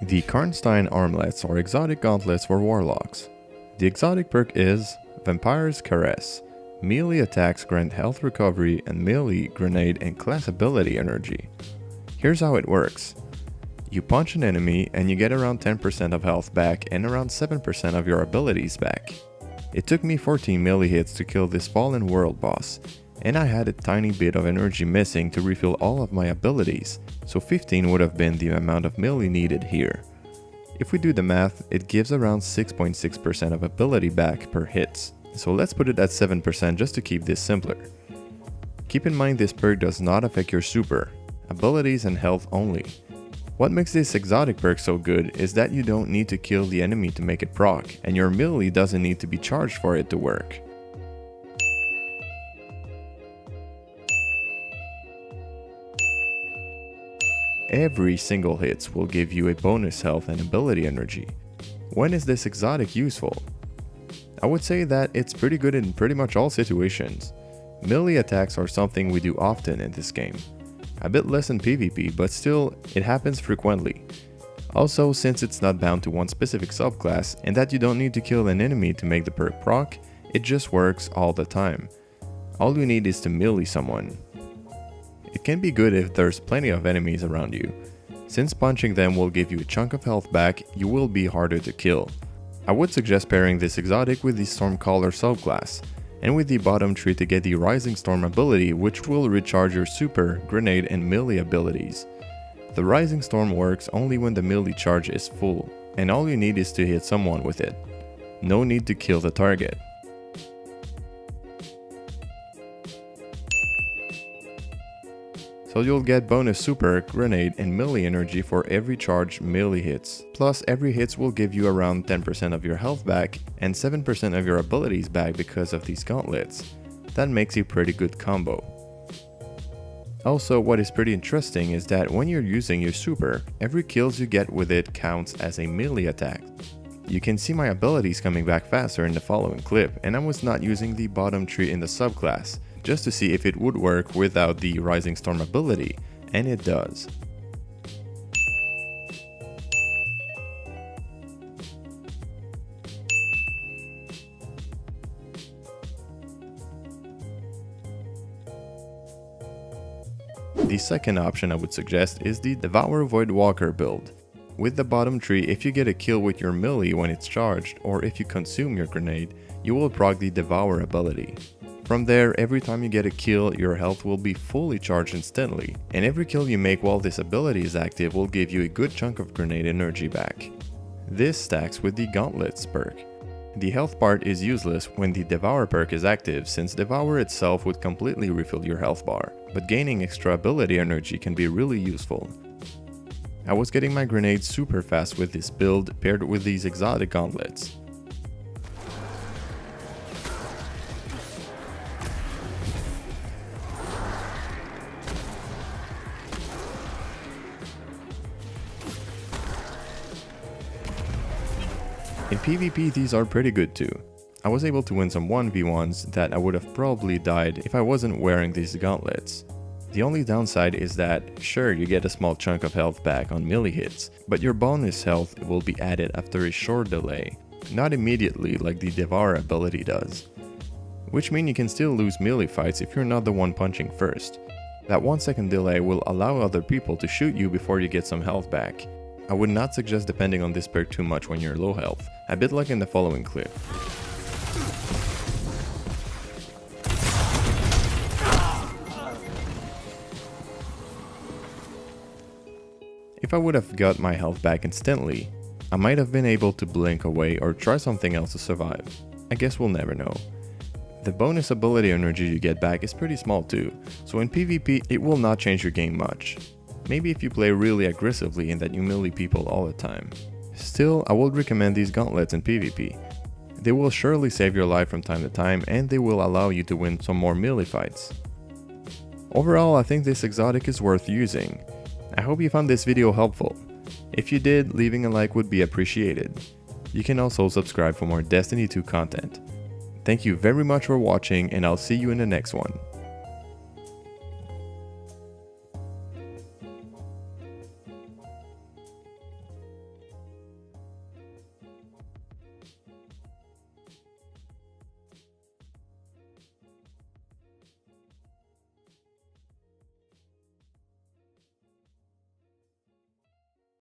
The Karnstein Armlets are exotic gauntlets for Warlocks. The exotic perk is Vampire's Caress. Melee attacks grant health recovery and melee, grenade and class ability energy. Here's how it works. You punch an enemy and you get around 10% of health back and around 7% of your abilities back. It took me 14 melee hits to kill this fallen world boss, and I had a tiny bit of energy missing to refill all of my abilities, so 15 would have been the amount of melee needed here. If we do the math, it gives around 6.6% of ability back per hits, so let's put it at 7% just to keep this simpler. Keep in mind this perk does not affect your super, abilities and health only. What makes this exotic perk so good is that you don't need to kill the enemy to make it proc, and your melee doesn't need to be charged for it to work. Every single hit will give you a bonus health and ability energy. When is this exotic useful? I would say that it's pretty good in pretty much all situations. Melee attacks are something we do often in this game. A bit less in PvP, but still, it happens frequently. Also, since it's not bound to one specific subclass and that you don't need to kill an enemy to make the perk proc, it just works all the time. All you need is to melee someone. It can be good if there's plenty of enemies around you. Since punching them will give you a chunk of health back, you will be harder to kill. I would suggest pairing this exotic with the Stormcaller subclass, and with the bottom tree to get the Rising Storm ability, which will recharge your super, grenade and melee abilities. The Rising Storm works only when the melee charge is full, and all you need is to hit someone with it. No need to kill the target. So you'll get bonus super, grenade and melee energy for every charged melee hits. Plus every hits will give you around 10% of your health back and 7% of your abilities back because of these gauntlets. That makes a pretty good combo. Also, what is pretty interesting is that when you're using your super, every kills you get with it counts as a melee attack. You can see my abilities coming back faster in the following clip, and I was not using the bottom tree in the subclass, just to see if it would work without the Rising Storm ability, and it does. The second option I would suggest is the Devourer Voidwalker build. With the bottom tree, if you get a kill with your melee when it's charged, or if you consume your grenade, you will proc the Devour ability. From there, every time you get a kill, your health will be fully charged instantly, and every kill you make while this ability is active will give you a good chunk of grenade energy back. This stacks with the Gauntlets perk. The health part is useless when the Devour perk is active, since Devour itself would completely refill your health bar, but gaining extra ability energy can be really useful. I was getting my grenades super fast with this build paired with these exotic gauntlets. In PvP, these are pretty good too. I was able to win some 1v1s that I would have probably died if I wasn't wearing these gauntlets. The only downside is that, sure, you get a small chunk of health back on melee hits, but your bonus health will be added after a short delay, not immediately like the Devourer ability does. Which means you can still lose melee fights if you're not the one punching first. That 1 second delay will allow other people to shoot you before you get some health back. I would not suggest depending on this perk too much when you're low health, a bit like in the following clip. If I would have got my health back instantly, I might have been able to blink away or try something else to survive. I guess we'll never know. The bonus ability energy you get back is pretty small too, so in PvP it will not change your game much. Maybe if you play really aggressively and that you melee people all the time. Still, I would recommend these gauntlets in PvP. They will surely save your life from time to time, and they will allow you to win some more melee fights. Overall, I think this exotic is worth using. I hope you found this video helpful. If you did, leaving a like would be appreciated. You can also subscribe for more Destiny 2 content. Thank you very much for watching, and I'll see you in the next one.